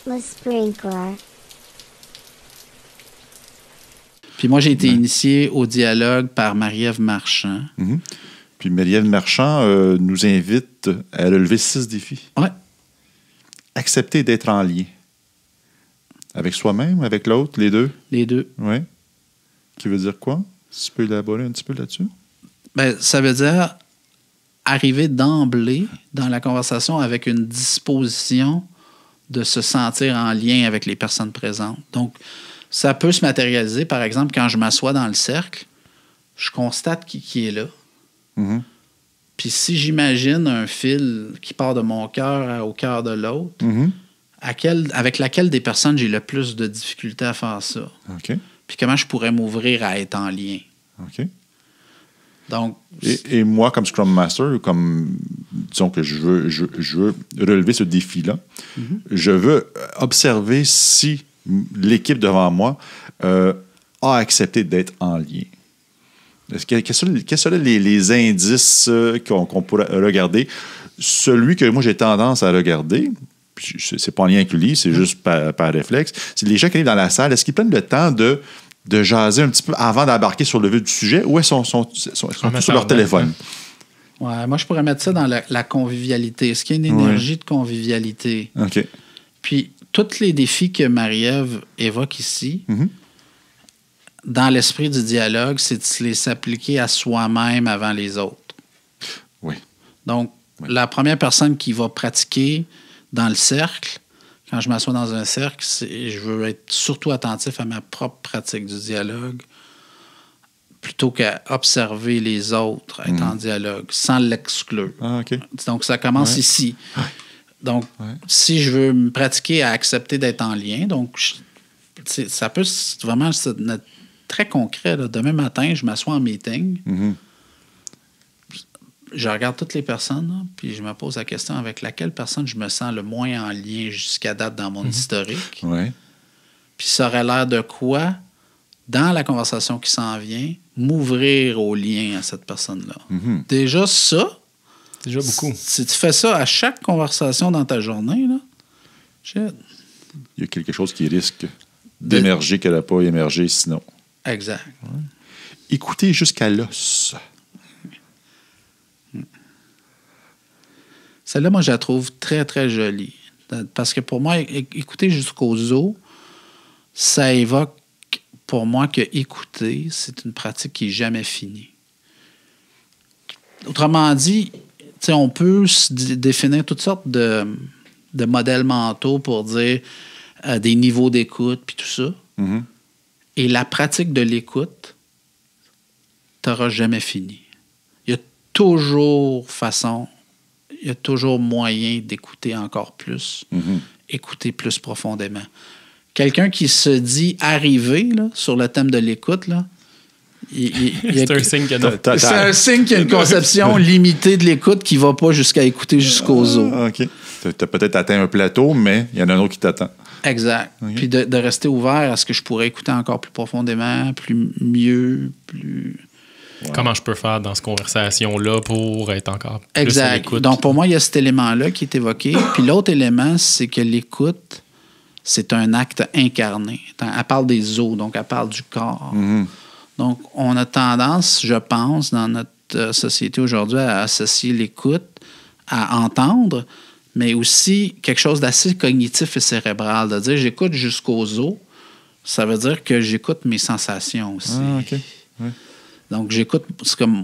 The sprinkler. Puis moi, j'ai été initié au dialogue par Marie-Ève Marchand. Puis Marie-Ève Marchand nous invite à relever 6 défis. Ouais. Accepter d'être en lien. Avec soi-même, avec l'autre, les deux? Les deux. Oui. Qui veut dire quoi? Si tu peux élaborer un petit peu là-dessus? Ben, ça veut dire arriver d'emblée dans la conversation avec une disposition de se sentir en lien avec les personnes présentes. Donc, ça peut se matérialiser, par exemple, quand je m'assois dans le cercle, je constate qui est là. Mm-hmm. Puis si j'imagine un fil qui part de mon cœur au cœur de l'autre, Mm-hmm. avec laquelle des personnes j'ai le plus de difficultés à faire ça? OK. Puis comment je pourrais m'ouvrir à être en lien? OK. Donc, Et moi, comme Scrum Master, comme disons que je veux relever ce défi-là, je veux observer si l'équipe devant moi a accepté d'être en lien. Quels seraient les indices qu'on pourrait regarder? Celui que moi j'ai tendance à regarder, c'est pas en lien avec lui, c'est juste par réflexe, c'est les gens qui arrivent dans la salle, est-ce qu'ils prennent le temps de jaser un petit peu avant d'embarquer sur le vif du sujet ou est-ce qu'ils sont tous sur leur téléphone? Ouais, moi, je pourrais mettre ça dans la convivialité. Est-ce qu'il y a une énergie de convivialité? OK. Puis, tous les défis que Marie-Ève évoque ici, dans l'esprit du dialogue, c'est de se les appliquer à soi-même avant les autres. Oui. Donc, la première personne qui va pratiquer dans le cercle, quand je m'assois dans un cercle, je veux être surtout attentif à ma propre pratique du dialogue plutôt qu'à observer les autres être en dialogue, sans l'exclure. Ah, OK. Donc, ça commence ici. Donc, si je veux me pratiquer à accepter d'être en lien, donc ça peut vraiment être très concret. Là. Demain matin, je m'assois en meeting, je regarde toutes les personnes, là, puis je me pose la question avec laquelle personne je me sens le moins en lien jusqu'à date dans mon historique. Oui. Puis ça aurait l'air de quoi, dans la conversation qui s'en vient, m'ouvrir au lien à cette personne-là. Déjà, ça, déjà beaucoup. Si tu fais ça à chaque conversation dans ta journée, là, shit. Il y a quelque chose qui risque d'émerger qu'elle n'a pas émergé sinon. Exact. Ouais. Écoutez jusqu'à l'os. Celle-là, moi, je la trouve très, très jolie. Parce que pour moi, écouter jusqu'aux os, ça évoque pour moi que écouter, c'est une pratique qui n'est jamais finie. Autrement dit, on peut définir toutes sortes de modèles mentaux pour dire des niveaux d'écoute puis tout ça. Et la pratique de l'écoute, tu n'auras jamais fini. Il y a toujours il y a toujours moyen d'écouter encore plus, écouter plus profondément. Quelqu'un qui se dit arrivé là, sur le thème de l'écoute, là, c'est un signe qu'il y a c'est un signe qu'il y a une conception limitée de l'écoute qui ne va pas jusqu'à écouter jusqu'aux os. OK. Tu as peut-être atteint un plateau, mais il y en a un autre qui t'attend. Exact. Okay. Puis de rester ouvert à ce que je pourrais écouter encore plus profondément, mieux, plus... Wow. Comment je peux faire dans cette conversation-là pour être encore plus exact. à l'écoute? Donc, pour moi, il y a cet élément-là qui est évoqué. Puis l'autre élément, c'est que l'écoute, c'est un acte incarné. Elle parle des os, donc elle parle du corps. Donc, on a tendance, je pense, dans notre société aujourd'hui, à associer l'écoute à entendre, mais aussi quelque chose d'assez cognitif et cérébral. De dire j'écoute jusqu'aux os, ça veut dire que j'écoute mes sensations aussi. Ah, OK. Ouais. Donc, j'écoute, c'est comme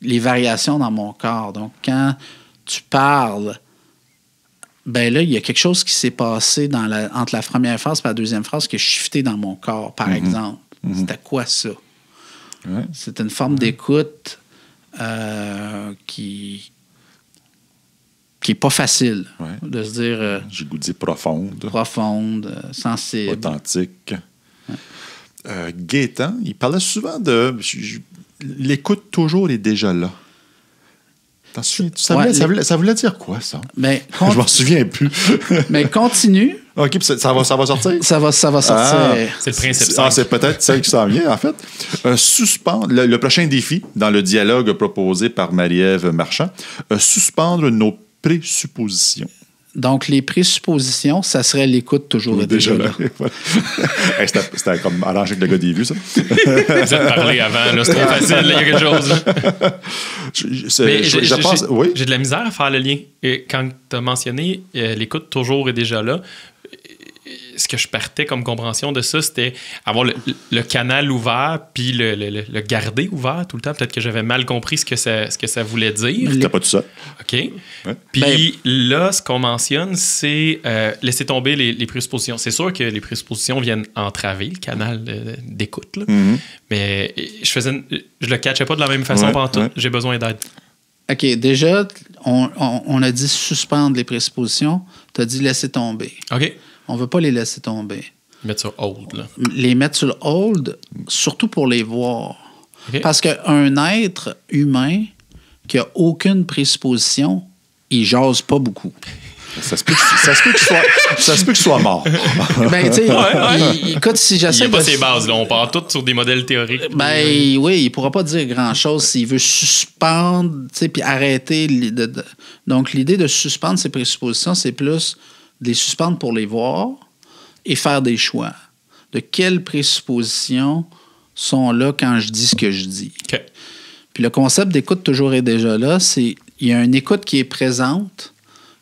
les variations dans mon corps. Donc, quand tu parles, ben là, il y a quelque chose qui s'est passé entre la première phrase et la deuxième phrase qui a shifté dans mon corps, par exemple. C'était quoi ça? Ouais. C'est une forme d'écoute qui n'est pas facile de se dire... j'ai goût de dire profonde. Profonde, sensible. Authentique. Gaétan, il parlait souvent de... l'écoute toujours est déjà là. T'en souviens? Ça voulait dire quoi, ça? Mais, je m'en souviens plus. Mais continue. OK, puis ça va sortir? Ça va sortir. C'est le principe simple. C'est peut-être celle qui s'en vient, en fait. Suspendre, le prochain défi dans le dialogue proposé par Marie-Ève Marchand, suspendre nos présuppositions. Donc, les présuppositions, ça serait l'écoute toujours et déjà là. Hey, c'était comme arrangé avec le gars des vues, ça. Vous êtes parlé avant, là, c'est trop facile, il y a quelque chose. Mais j'ai de la misère à faire le lien. Et quand tu as mentionné l'écoute toujours et déjà là, ce que je partais comme compréhension de ça, c'était avoir le canal ouvert puis le garder ouvert tout le temps. Peut-être que j'avais mal compris ce que ça voulait dire. T'as pas tout ça. OK. Ouais. Puis là, ce qu'on mentionne, c'est laisser tomber les présuppositions. C'est sûr que les présuppositions viennent entraver le canal d'écoute, là. Mais je le catchais pas de la même façon pendant tout. J'ai besoin d'aide. OK. Déjà, on a dit suspendre les présuppositions. Tu as dit laisser tomber. OK. On ne veut pas les laisser tomber. Mettre sur hold, là. Les mettre sur hold, surtout pour les voir. Okay. Parce qu'un être humain qui n'a aucune présupposition, il jase pas beaucoup. Ça se peut qu'il soit mort. Ben, tu sais, écoute, si j'essaie il n'y a pas ses bases, là. On part tous sur des modèles théoriques. Ben, oui, il ne pourra pas dire grand-chose s'il veut suspendre, tu sais, puis arrêter. Donc, l'idée de suspendre ses présuppositions, c'est plus de les suspendre pour les voir et faire des choix. De quelles présuppositions sont là quand je dis ce que je dis. Okay. Puis le concept d'écoute toujours et déjà là, c'est il y a une écoute qui est présente,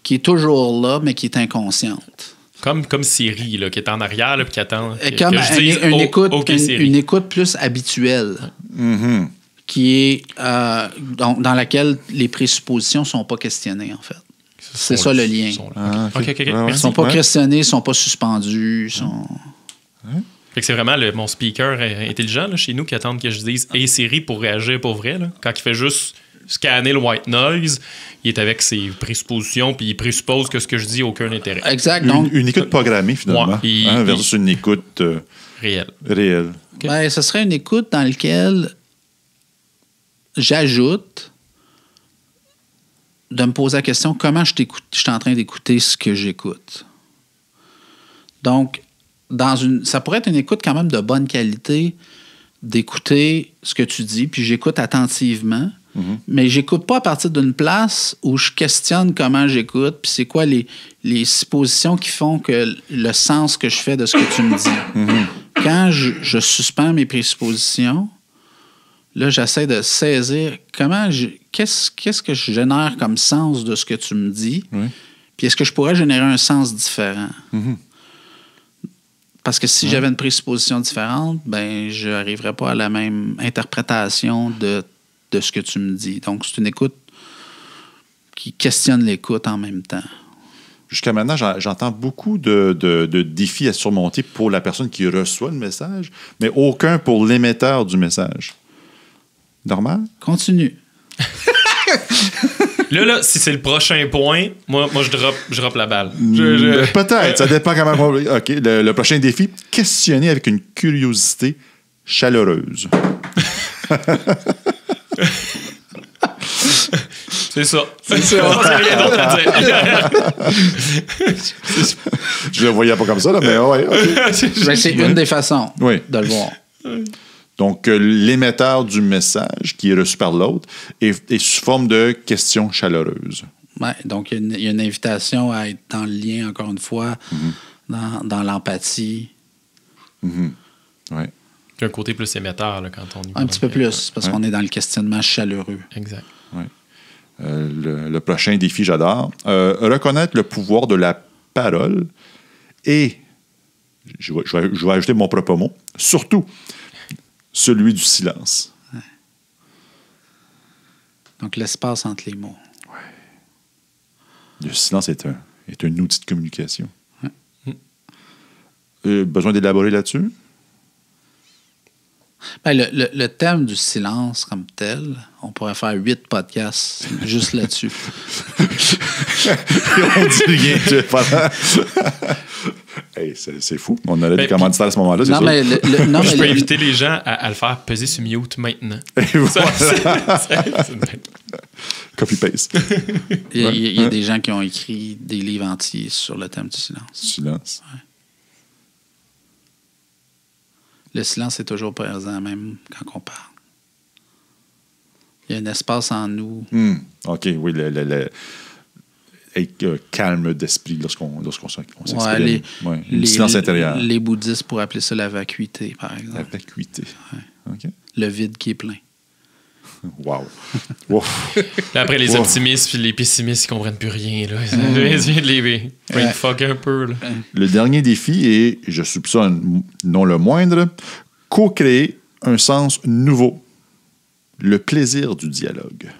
qui est toujours là, mais qui est inconsciente. Comme Siri, là, qui est en arrière et qui attend comme une écoute plus habituelle. Mm-hmm. Qui est dans laquelle les présuppositions ne sont pas questionnées, en fait. C'est ça le lien. Okay. Ils ne sont pas questionnés, ils ne sont pas suspendus. Fait que c'est vraiment mon speaker intelligent là, chez nous qui attend que je dise « Hey Siri » pour réagir pour vrai. Là. Quand il fait juste scanner le white noise, il est avec ses présuppositions puis il présuppose que ce que je dis n'a aucun intérêt. Exact. Donc, une écoute programmée, finalement, versus une écoute réelle. Okay. Ben, ce serait une écoute dans laquelle j'ajoute de me poser la question comment je suis en train d'écouter ce que j'écoute. Donc, ça pourrait être une écoute quand même de bonne qualité d'écouter ce que tu dis, puis j'écoute attentivement, mais j'écoute pas à partir d'une place où je questionne comment j'écoute, puis c'est quoi les suppositions qui font que le sens que je fais de ce que tu me dis. Quand je suspends mes présuppositions, là, j'essaie de saisir qu'est-ce que je génère comme sens de ce que tu me dis, puis est-ce que je pourrais générer un sens différent? Parce que si j'avais une présupposition différente, ben je n'arriverais pas à la même interprétation de ce que tu me dis. Donc, c'est une écoute qui questionne l'écoute en même temps. Jusqu'à maintenant, j'entends beaucoup de défis à surmonter pour la personne qui reçoit le message, mais aucun pour l'émetteur du message. Normal? Continue. Là, si c'est le prochain point, moi je drop la balle. Peut-être, ça dépend comment... OK, le prochain défi, questionner avec une curiosité chaleureuse. C'est ça. C'est rien d'autre à dire. Je le voyais pas comme ça, là, mais ouais. Okay. Mais c'est une des façons de le voir. Donc, l'émetteur du message qui est reçu par l'autre est sous forme de questions chaleureuses. Oui, donc il y a une invitation à être dans le lien, encore une fois, dans l'empathie. Oui. Un côté plus émetteur là, quand on y va. Un petit peu plus, parce qu'on est dans le questionnement chaleureux. Exact. Oui. Le prochain défi, j'adore. Reconnaître le pouvoir de la parole et, je vais ajouter mon propre mot, surtout celui du silence. Ouais. Donc, l'espace entre les mots. Ouais. Le silence est un outil de communication. Ouais. Besoin d'élaborer là-dessus? Ben, le thème du silence comme tel, on pourrait faire 8 podcasts juste là-dessus. On dit rien, tu hey, c'est fou. On aurait des commanditaires à ce moment-là, c'est non, sûr. Mais je peux inviter les gens à le faire peser sur mute maintenant. Et voilà. Copy-paste. Il y a des gens qui ont écrit des livres entiers sur le thème du silence. Silence. Ouais. Le silence est toujours présent, même quand on parle. Il y a un espace en nous. OK, oui. être calme d'esprit lorsqu'on s'exprime. Ouais, le silence intérieur. Les bouddhistes pourraient appeler ça la vacuité, par exemple. La vacuité. Ouais. OK. Le vide qui est plein. Wow. Après, les optimistes puis les pessimistes, ils comprennent plus rien. Là. Ils viennent de les brainfuck un peu. Là. Le dernier défi est, je soupçonne non le moindre, co-créer un sens nouveau. Le plaisir du dialogue.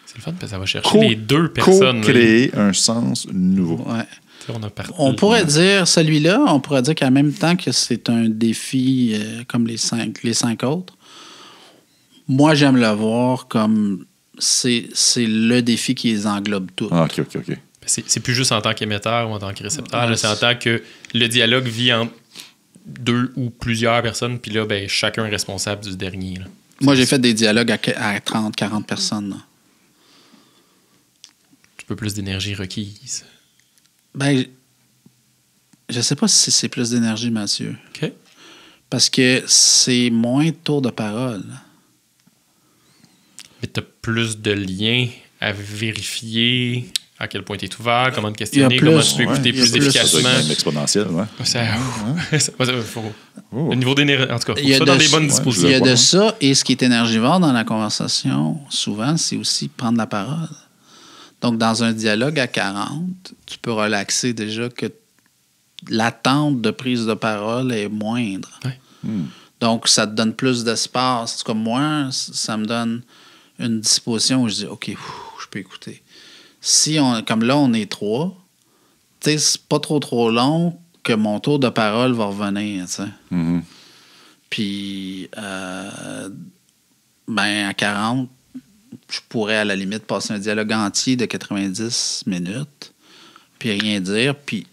C'est le fun parce que ça va chercher les deux personnes. Co-créer un sens nouveau. Ouais. On pourrait dire, celui-là, on pourrait dire qu'en même temps que c'est un défi comme les cinq autres, moi, j'aime le voir comme c'est le défi qui les englobe tous. Ah, OK. C'est plus juste en tant qu'émetteur ou en tant que récepteur. Là, c'est en tant que le dialogue vit entre deux ou plusieurs personnes, puis là, ben, chacun est responsable du dernier. Là. Moi, j'ai fait des dialogues à 30, 40 personnes. Là. Un peu plus d'énergie requise. Ben, je sais pas si c'est plus d'énergie, Mathieu. OK. Parce que c'est moins de tours de parole. Mais tu as plus de liens à vérifier à quel point tu es ouvert, comment te questionner, comment tu peux écouter plus efficacement. C'est exponentiel, ouais. Le niveau d'énergie, en tout cas, il faut ça dans des bonnes dispositions. Il y a de ça, et ce qui est énergivore dans la conversation, souvent, c'est aussi prendre la parole. Donc, dans un dialogue à 40, tu peux relaxer déjà que l'attente de prise de parole est moindre. Ouais. Donc, ça te donne plus d'espace. Comme moi, ça me donne une disposition où je dis, OK, je peux écouter. Comme là, on est 3, tu sais, c'est pas trop long que mon tour de parole va revenir, tu sais. Mm-hmm. Puis, à 40, je pourrais à la limite passer un dialogue entier de 90 minutes, puis rien dire, puis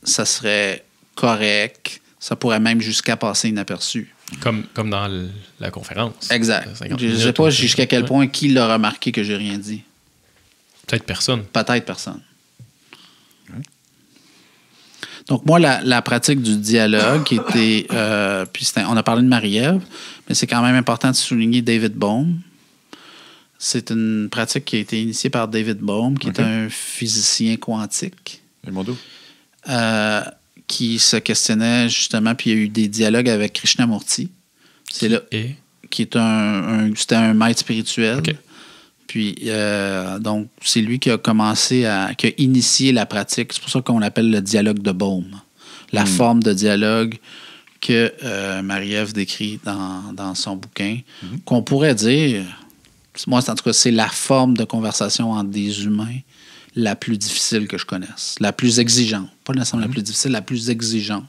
ça serait correct. Ça pourrait même jusqu'à passer inaperçu. Comme dans la conférence. Exact. Je ne sais pas jusqu'à quel point qui l'a remarqué que j'ai rien dit. Peut-être personne. Peut-être personne. Ouais. Donc, moi, la pratique du dialogue qui était... on a parlé de Marie-Ève, mais c'est quand même important de souligner David Bohm. C'est une pratique qui a été initiée par David Bohm, qui est un physicien quantique. Et mon dos. Qui se questionnait justement, puis il y a eu des dialogues avec Krishnamurti. Qui est c'était un maître spirituel. Okay. Puis, donc, c'est lui qui a qui a initié la pratique. C'est pour ça qu'on l'appelle le dialogue de Bohm. La forme de dialogue que Marie-Ève décrit dans son bouquin, qu'on pourrait dire, moi, en tout cas, c'est la forme de conversation entre des humains la plus difficile que je connaisse, la plus exigeante. Pas nécessairement la plus difficile, la plus exigeante.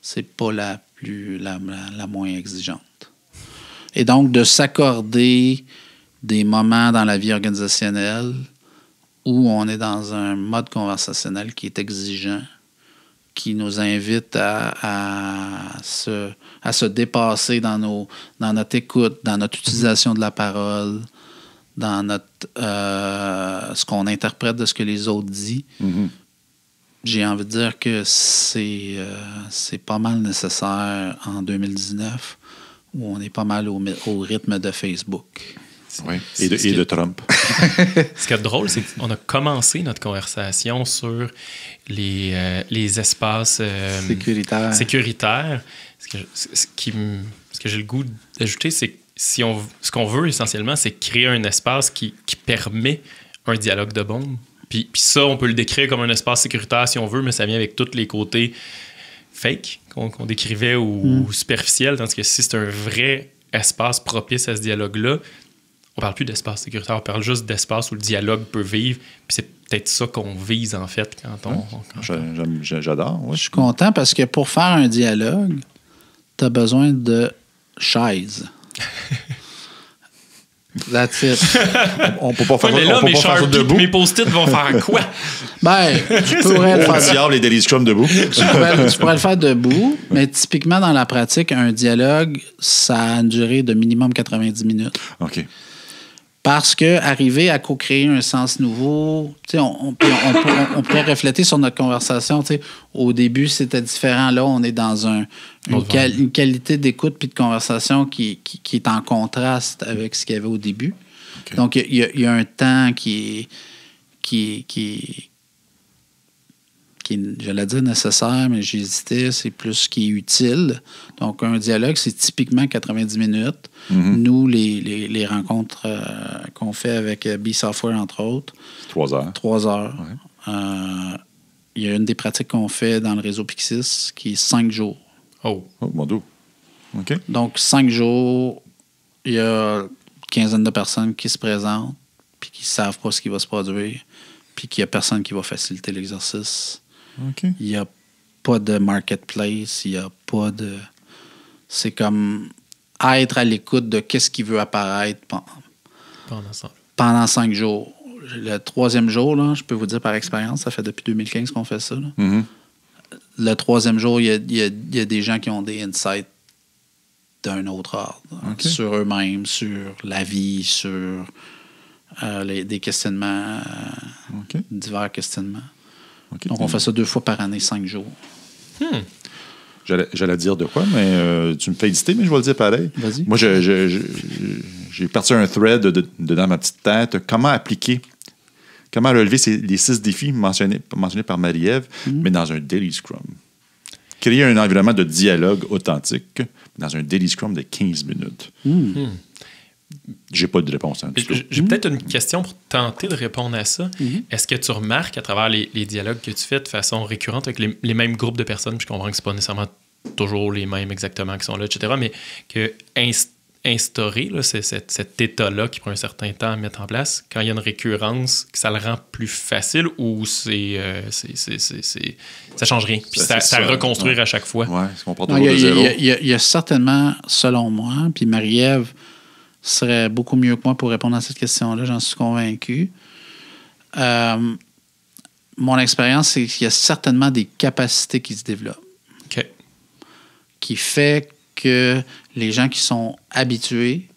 C'est pas la moins exigeante. Et donc, de s'accorder des moments dans la vie organisationnelle où on est dans un mode conversationnel qui est exigeant, qui nous invite à se dépasser dans notre écoute, dans notre utilisation de la parole, dans notre ce qu'on interprète de ce que les autres disent. J'ai envie de dire que c'est pas mal nécessaire en 2019, où on est pas mal au rythme de Facebook. Oui, et de Trump. Ce qui est drôle, c'est qu'on a commencé notre conversation sur les espaces sécuritaires. Ce que j'ai le goût d'ajouter, c'est que ce qu'on veut essentiellement, c'est créer un espace qui permet un dialogue de bombe. Puis ça, on peut le décrire comme un espace sécuritaire si on veut, mais ça vient avec tous les côtés fake qu'on décrivait ou superficiels. Tandis que si c'est un vrai espace propice à ce dialogue-là, on parle plus d'espace sécuritaire, on parle juste d'espace où le dialogue peut vivre. Puis c'est peut-être ça qu'on vise, en fait, J'adore. Ouais. Je suis content parce que pour faire un dialogue, tu as besoin de chaises. That's it. On peut pas faire mais là, mes debout. Mes post-it vont faire quoi? Tu pourrais le faire. Diable, les Daily Scrum debout. Tu pourrais le faire debout, mais typiquement dans la pratique, un dialogue, ça a une durée de minimum 90 minutes. OK. Parce que arriver à co-créer un sens nouveau, on pourrait refléter sur notre conversation. Au début, c'était différent. Là, on est dans une qualité d'écoute puis de conversation qui est en contraste avec ce qu'il y avait au début. Okay. Donc, il y a un temps qui j'allais dire nécessaire, mais j'hésitais, c'est plus qui est utile. Donc, un dialogue, c'est typiquement 90 minutes. Nous, les rencontres qu'on fait avec B-Software, entre autres. 3 heures. 3 heures. Ouais. Il y a une des pratiques qu'on fait dans le réseau Pixis qui est 5 jours. Oh, mon Dieu. OK. Donc, 5 jours, il y a une quinzaine de personnes qui se présentent puis qui ne savent pas ce qui va se produire puis qu'il n'y a personne qui va faciliter l'exercice. Okay. Il n'y a pas de marketplace, il n'y a pas de... C'est comme être à l'écoute de qu'est-ce qui veut apparaître pendant 5 jours. Le 3e jour, là, je peux vous dire par expérience, ça fait depuis 2015 qu'on fait ça. Là. Le 3e jour, il y a des gens qui ont des insights d'un autre ordre. Okay. Sur eux-mêmes, sur la vie, sur des questionnements, divers questionnements. Okay. Donc, on fait ça 2 fois par année, 5 jours. J'allais dire de quoi, mais tu me fais hésiter, mais je vais le dire pareil. Vas-y. Moi, j'ai parti un thread dans ma petite tête. Comment relever les 6 défis mentionnés par Marie-Ève, mais dans un daily scrum. Créer un environnement de dialogue authentique dans un daily scrum de 15 minutes. J'ai pas de réponse. J'ai peut-être une question pour tenter de répondre à ça. Est-ce que tu remarques à travers les dialogues que tu fais de façon récurrente avec les mêmes groupes de personnes, puis je comprends que c'est pas nécessairement toujours les mêmes exactement qui sont là, etc., mais que instaurer là, cet état-là qui prend un certain temps à mettre en place, quand il y a une récurrence, que ça le rend plus facile ou ça change rien? Puis ça reconstruire à chaque fois. Oui, on part toujours de zéro. Il y a certainement, selon moi, puis Marie-Ève serait beaucoup mieux que moi pour répondre à cette question-là, j'en suis convaincu. Mon expérience, c'est qu'il y a certainement des capacités qui se développent. OK. Qui fait que les gens qui sont habitués,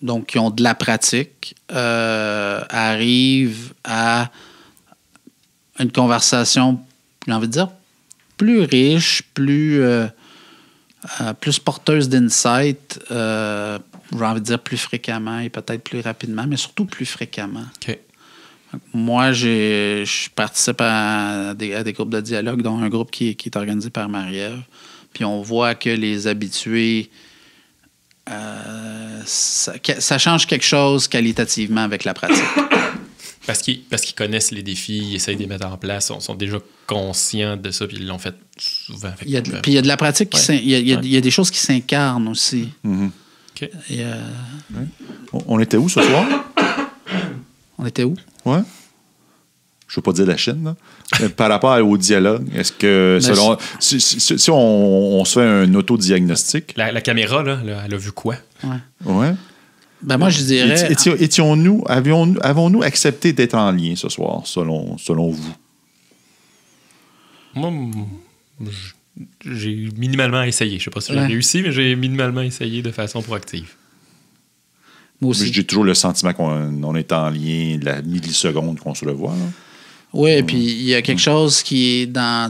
donc qui ont de la pratique, arrivent à une conversation, j'ai envie de dire, plus riche, plus porteuse d'insight, j'ai envie de dire plus fréquemment et peut-être plus rapidement, mais surtout plus fréquemment. OK. Moi, je participe à des groupes de dialogue, dont un groupe qui est organisé par Marie-Ève. Puis on voit que les habitués, ça change quelque chose qualitativement avec la pratique. Parce qu'ils connaissent les défis, ils essayent de les mettre en place, ils sont déjà conscients de ça, puis ils l'ont fait souvent. Puis il y a de la pratique, il y a des choses qui s'incarnent aussi. OK. On était où ce soir? On était où? Ouais. Je ne veux pas dire la Chine, là. Par rapport au dialogue, est-ce que si on se fait un autodiagnostic... La caméra, là, elle a vu quoi? Ouais. Ben moi, je dirais... Avons-nous accepté d'être en lien ce soir, selon vous? Moi, j'ai minimalement essayé. Je ne sais pas si j'ai réussi, mais j'ai minimalement essayé de façon proactive. Moi aussi. J'ai toujours le sentiment qu'on est en lien de la milliseconde qu'on se revoit, là. Oui, puis il y a quelque chose qui est dans...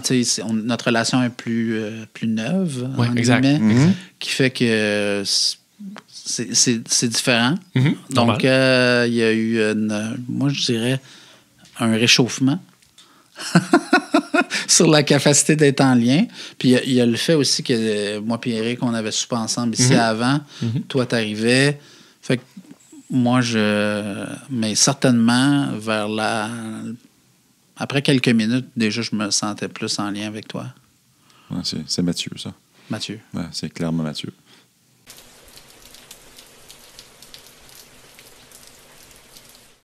notre relation est plus neuve, exact. Qui fait que c'est différent. Donc, il y a eu, moi, je dirais, un réchauffement sur la capacité d'être en lien. Puis il y a le fait aussi que moi et Eric, on avait soupé ensemble ici avant. Toi, t'arrivais. Fait que moi, mais certainement, après quelques minutes, déjà, je me sentais plus en lien avec toi. Ouais, c'est Mathieu, ça. Mathieu. Ouais, c'est clairement Mathieu.